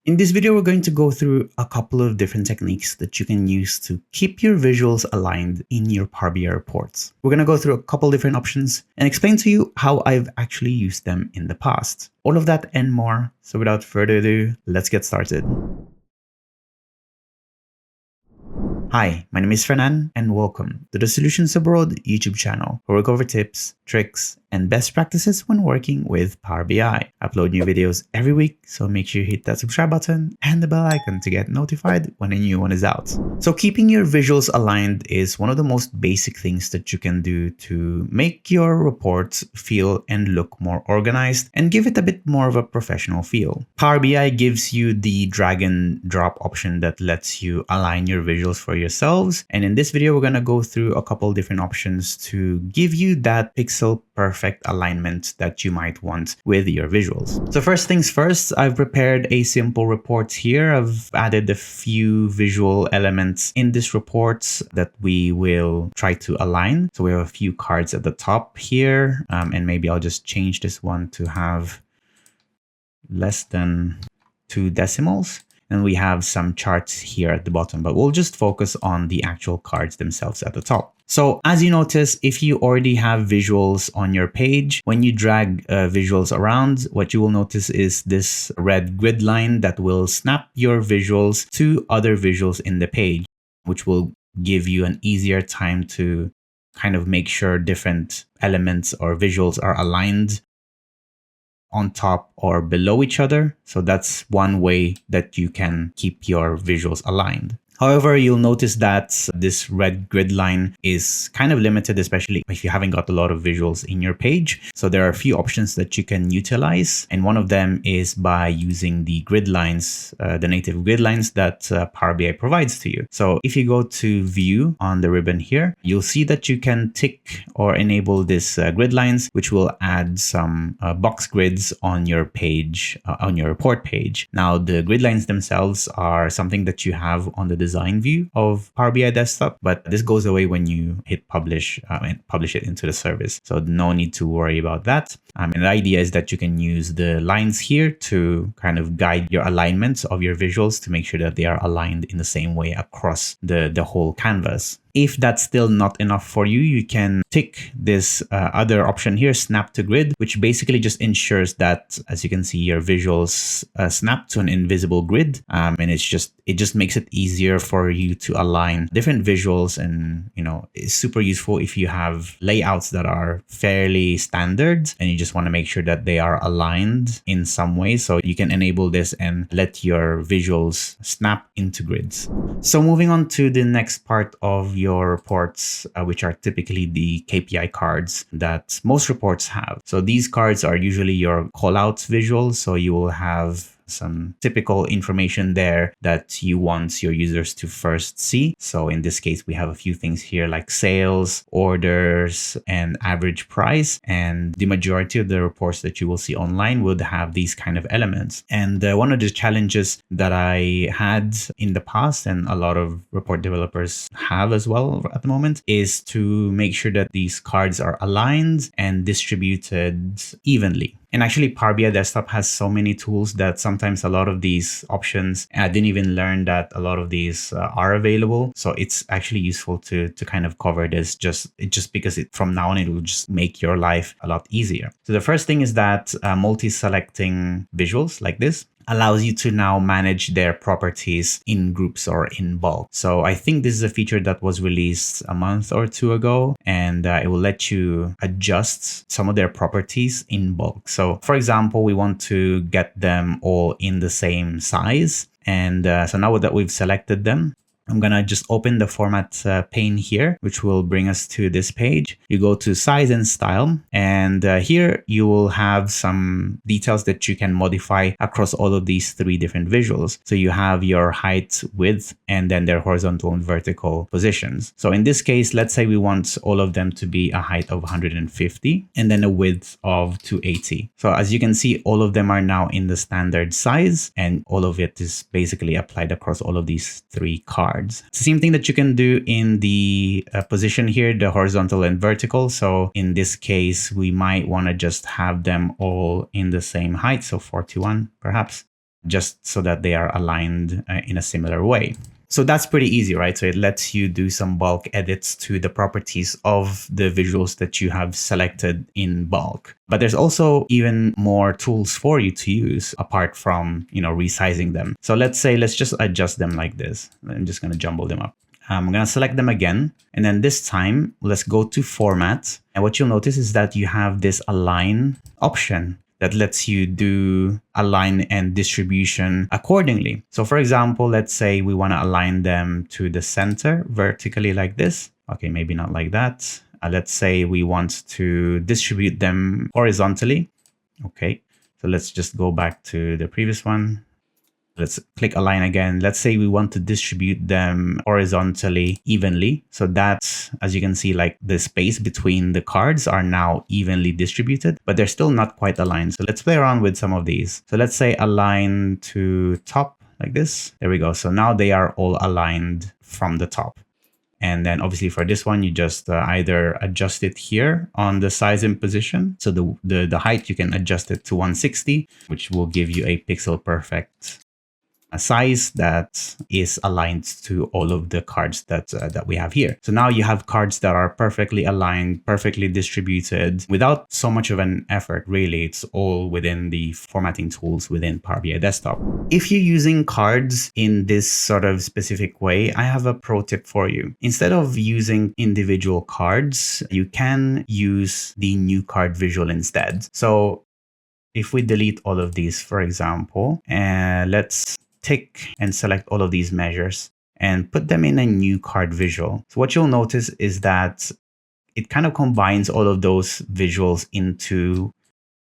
In this video, we're going to go through a couple of different techniques that you can use to keep your visuals aligned in your Power BI reports. We're going to go through a couple different options and explain to you how I've actually used them in the past. All of that and more. So without further ado, let's get started. Hi, my name is Fernan and welcome to the Solutions Abroad YouTube channel, where we cover tips, tricks, and best practices when working with Power BI. I upload new videos every week, so make sure you hit that subscribe button and the bell icon to get notified when a new one is out. So keeping your visuals aligned is one of the most basic things that you can do to make your reports feel and look more organized and give it a bit more of a professional feel. Power BI gives you the drag and drop option that lets you align your visuals for yourselves. And in this video, we're going to go through a couple different options to give you that pixel perfect alignment that you might want with your visuals. So first things first, I've prepared a simple report here. I've added a few visual elements in this report that we will try to align. So we have a few cards at the top here, and maybe I'll just change this one to have less than 2 decimals. And we have some charts here at the bottom, but we'll just focus on the actual cards themselves at the top. So as you notice, if you already have visuals on your page, when you drag visuals around, what you will notice is this red grid line that will snap your visuals to other visuals in the page, which will give you an easier time to kind of make sure different elements or visuals are aligned on top or below each other. So that's one way that you can keep your visuals aligned. However, you'll notice that this red grid line is kind of limited, especially if you haven't got a lot of visuals in your page. So there are a few options that you can utilize. And one of them is by using the grid lines, the native grid lines that Power BI provides to you. So if you go to View on the ribbon here, you'll see that you can tick or enable this grid lines, which will add some box grids on your page, on your report page. Now, the grid lines themselves are something that you have on the design view of Power BI desktop, but this goes away when you hit publish and publish it into the service. So no need to worry about that. And the idea is that you can use the lines here to kind of guide your alignments of your visuals to make sure that they are aligned in the same way across the whole canvas. If that's still not enough for you, you can tick this other option here, snap to grid, which basically just ensures that, as you can see, your visuals snap to an invisible grid. And it just makes it easier for you to align different visuals. And, you know, it's super useful if you have layouts that are fairly standard and you just want to make sure that they are aligned in some way. So you can enable this and let your visuals snap into grids. So moving on to the next part of your reports, which are typically the KPI cards that most reports have. So these cards are usually your callouts visuals. So you will have some typical information there that you want your users to first see. So in this case, we have a few things here like sales, orders, and average price. And the majority of the reports that you will see online would have these kind of elements. And one of the challenges that I had in the past, and a lot of report developers have as well at the moment, is to make sure that these cards are aligned and distributed evenly. And actually, Power BI Desktop has so many tools that sometimes a lot of these options, I didn't even learn that a lot of these are available. So it's actually useful to kind of cover this just because from now on, it will just make your life a lot easier. So the first thing is that multi-selecting visuals like this allows you to now manage their properties in groups or in bulk. So I think this is a feature that was released a month or 2 ago, and it will let you adjust some of their properties in bulk. So for example, we want to get them all in the same size. And so now that we've selected them, I'm going to just open the format pane here, which will bring us to this page. You go to size and style, and here you will have some details that you can modify across all of these 3 different visuals. So you have your height, width, and then their horizontal and vertical positions. So in this case, let's say we want all of them to be a height of 150 and then a width of 280. So as you can see, all of them are now in the standard size, and all of it is basically applied across all of these 3 cards. It's the same thing that you can do in the position here, the horizontal and vertical. So in this case, we might want to just have them all in the same height. So 41 perhaps. just so that they are aligned in a similar way. So that's pretty easy, right? So it lets you do some bulk edits to the properties of the visuals that you have selected in bulk. But there's also even more tools for you to use apart from, resizing them. So let's just adjust them like this. I'm just going to jumble them up. I'm going to select them again. And then this time, let's go to Format. And what you'll notice is that you have this Align option that lets you do align and distribution accordingly. So for example, let's say we want to align them to the center vertically like this. Okay, maybe not like that. Let's say we want to distribute them horizontally. Okay, so let's just go back to the previous one. Let's click align again. Let's say we want to distribute them horizontally evenly. So that's, as you can see, like the space between the cards are now evenly distributed, but they're still not quite aligned. So let's play around with some of these. So let's say align to top like this. There we go. So now they are all aligned from the top. And then obviously for this one, you just either adjust it here on the size and position. So the height, you can adjust it to 160, which will give you a pixel perfect a size that is aligned to all of the cards that we have here. So now you have cards that are perfectly aligned, perfectly distributed without so much of an effort, really. It's all within the formatting tools within Power BI Desktop. If you're using cards in this sort of specific way, I have a pro tip for you. Instead of using individual cards, you can use the new card visual instead. So if we delete all of these, for example, and let's tick and select all of these measures and put them in a new card visual. So what you'll notice is that it kind of combines all of those visuals into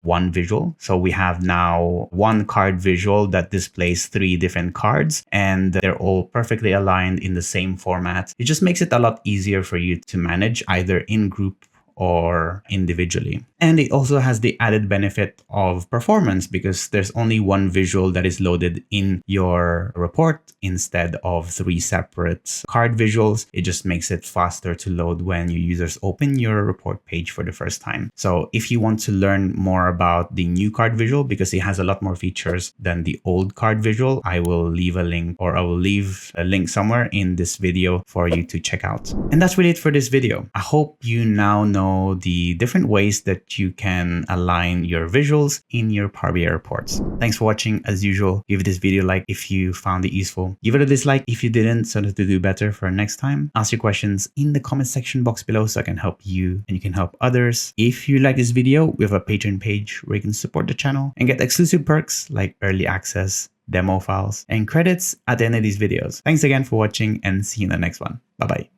one visual. So we have now one card visual that displays 3 different cards and they're all perfectly aligned in the same format. It just makes it a lot easier for you to manage either in group or individually. And it also has the added benefit of performance because there's only one visual that is loaded in your report instead of 3 separate card visuals. It just makes it faster to load when your users open your report page for the first time. So if you want to learn more about the new card visual, because it has a lot more features than the old card visual, I will leave a link, or I will leave a link somewhere in this video for you to check out. And that's really it for this video. I hope you now know the different ways that you can align your visuals in your Power BI reports. Thanks for watching. As usual, give this video a like if you found it useful. Give it a dislike if you didn't, so that to do better for next time. Ask your questions in the comment section box below so I can help you and you can help others. If you like this video, we have a Patreon page where you can support the channel and get exclusive perks like early access, demo files, and credits at the end of these videos. Thanks again for watching and see you in the next one. Bye-bye.